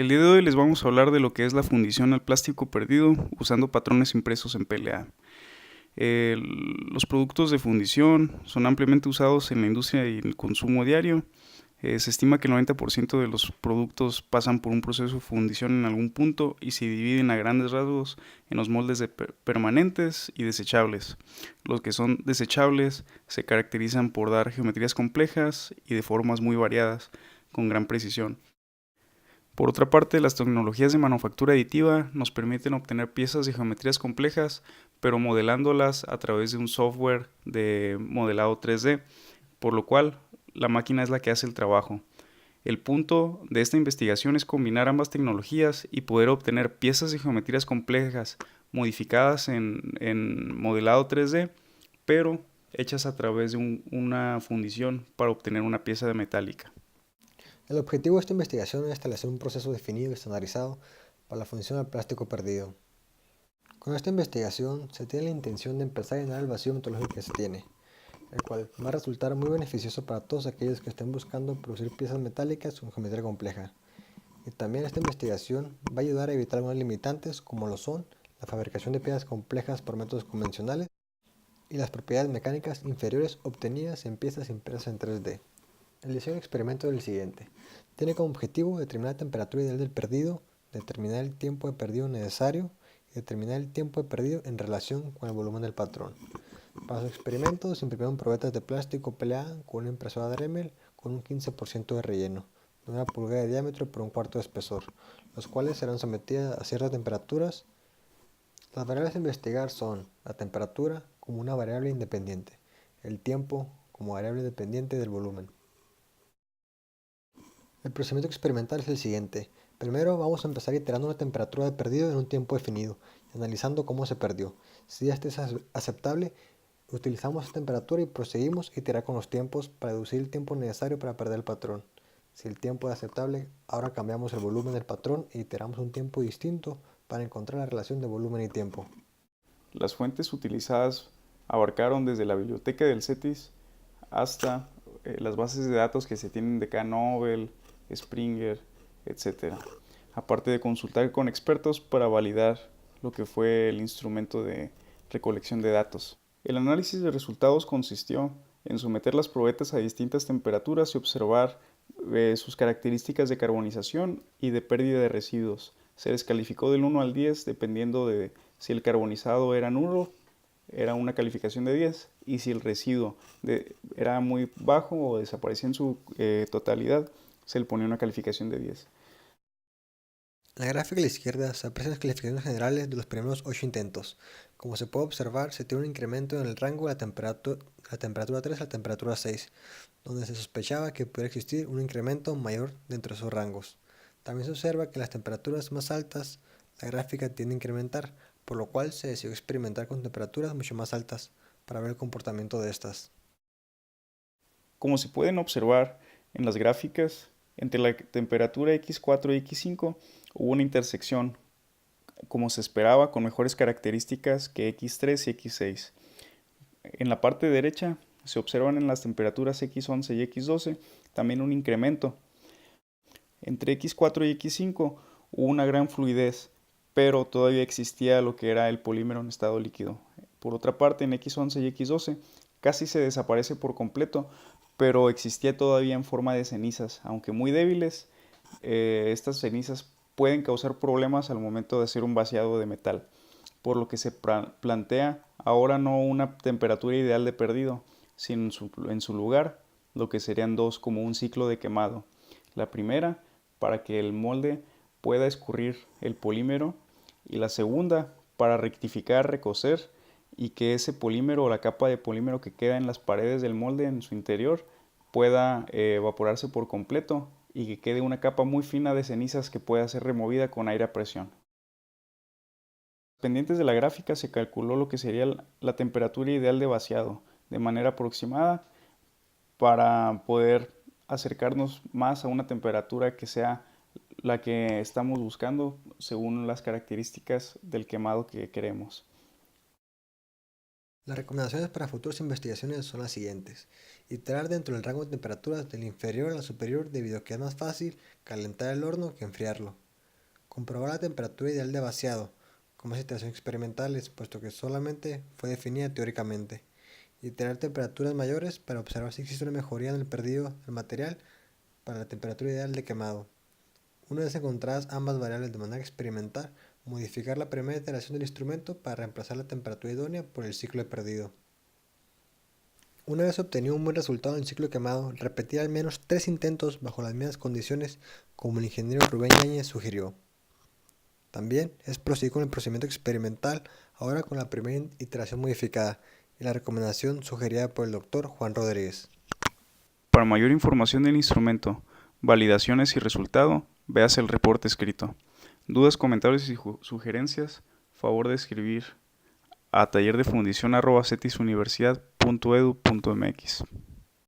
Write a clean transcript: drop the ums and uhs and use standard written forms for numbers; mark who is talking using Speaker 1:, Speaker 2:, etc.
Speaker 1: El día de hoy les vamos a hablar de lo que es la fundición al plástico perdido usando patrones impresos en PLA. Los productos de fundición son ampliamente usados en la industria y en el consumo diario. Se estima que el 90% de los productos pasan por un proceso de fundición en algún punto y se dividen a grandes rasgos en los moldes de permanentes y desechables. Los que son desechables se caracterizan por dar geometrías complejas y de formas muy variadas, con gran precisión. Por otra parte, las tecnologías de manufactura aditiva nos permiten obtener piezas de geometrías complejas, pero modelándolas a través de un software de modelado 3D, por lo cual la máquina es la que hace el trabajo. El punto de esta investigación es combinar ambas tecnologías y poder obtener piezas de geometrías complejas modificadas en modelado 3D, pero hechas a través de una fundición para obtener una pieza de metálica.
Speaker 2: El objetivo de esta investigación es establecer un proceso definido y estandarizado para la fundición del plástico perdido. Con esta investigación se tiene la intención de empezar a llenar el vacío metodológico que se tiene, el cual va a resultar muy beneficioso para todos aquellos que estén buscando producir piezas metálicas con geometría compleja. Y también esta investigación va a ayudar a evitar algunos limitantes como lo son la fabricación de piezas complejas por métodos convencionales y las propiedades mecánicas inferiores obtenidas en piezas impresas en 3D. El diseño del experimento es el siguiente. Tiene como objetivo determinar la temperatura ideal del perdido, determinar el tiempo de perdido necesario y determinar el tiempo de perdido en relación con el volumen del patrón. Para su experimento se imprimieron probetas de plástico PLA con una impresora Dremel con un 15% de relleno, de 1 pulgada de diámetro por 1/4 de espesor, los cuales serán sometidas a ciertas temperaturas. Las variables a investigar son la temperatura como una variable independiente, el tiempo como variable dependiente del volumen. El procedimiento experimental es el siguiente. Primero vamos a empezar iterando una temperatura de perdido en un tiempo definido y analizando cómo se perdió. Si esta es aceptable, utilizamos esta temperatura y proseguimos a iterar con los tiempos para deducir el tiempo necesario para perder el patrón. Si el tiempo es aceptable, ahora cambiamos el volumen del patrón e iteramos un tiempo distinto para encontrar la relación de volumen y tiempo.
Speaker 1: Las fuentes utilizadas abarcaron desde la biblioteca del CETIS hasta las bases de datos que se tienen de K-Nobel, Springer, etcétera. Aparte de consultar con expertos para validar lo que fue el instrumento de recolección de datos. El análisis de resultados consistió en someter las probetas a distintas temperaturas y observar sus características de carbonización y de pérdida de residuos. Se descalificó del 1 al 10 dependiendo de si el carbonizado era nulo, era una calificación de 10, y si el residuo era muy bajo o desaparecía en su totalidad, se le ponía una calificación de 10.
Speaker 2: En la gráfica a la izquierda se aprecian las calificaciones generales de los primeros 8 intentos. Como se puede observar, se tiene un incremento en el rango de la temperatura 3 a la temperatura 6, donde se sospechaba que pudiera existir un incremento mayor dentro de esos rangos. También se observa que en las temperaturas más altas la gráfica tiende a incrementar, por lo cual se decidió experimentar con temperaturas mucho más altas para ver el comportamiento de estas.
Speaker 1: Como se pueden observar en las gráficas, entre la temperatura X4 y X5 hubo una intersección, como se esperaba, con mejores características que X3 y X6. En la parte derecha se observan en las temperaturas X11 y X12 también un incremento. Entre X4 y X5 hubo una gran fluidez, pero todavía existía lo que era el polímero en estado líquido. Por otra parte, en X11 y X12 casi se desaparece por completo, pero existía todavía en forma de cenizas, aunque muy débiles. Estas cenizas pueden causar problemas al momento de hacer un vaciado de metal, por lo que se plantea ahora no una temperatura ideal de perdido, sino en su lugar lo que serían dos, como un ciclo de quemado. La primera, para que el molde pueda escurrir el polímero, y la segunda, para rectificar, recocer y que ese polímero o la capa de polímero que queda en las paredes del molde en su interior pueda evaporarse por completo y que quede una capa muy fina de cenizas que pueda ser removida con aire a presión. Pendientes de la gráfica se calculó lo que sería la temperatura ideal de vaciado de manera aproximada para poder acercarnos más a una temperatura que sea la que estamos buscando según las características del quemado que queremos.
Speaker 2: Las recomendaciones para futuras investigaciones son las siguientes. Iterar dentro del rango de temperaturas del inferior al superior debido a que es más fácil calentar el horno que enfriarlo. Comprobar la temperatura ideal de vaciado, como es iteraciones experimentales, puesto que solamente fue definida teóricamente. Y tener temperaturas mayores para observar si existe una mejoría en el perdido del material para la temperatura ideal de quemado. Una vez encontradas ambas variables de manera experimental, modificar la primera iteración del instrumento para reemplazar la temperatura idónea por el ciclo de perdido. Una vez obtenido un buen resultado en el ciclo de quemado, repetir al menos 3 intentos bajo las mismas condiciones como el ingeniero Rubén Yáñez sugirió. También es proseguir con el procedimiento experimental, ahora con la primera iteración modificada y la recomendación sugerida por el Dr. Juan Rodríguez.
Speaker 1: Para mayor información del instrumento, validaciones y resultado, véase el reporte escrito. Dudas, comentarios y sugerencias, favor de escribir a tallerdefundición@cetisuniversidad.edu.mx.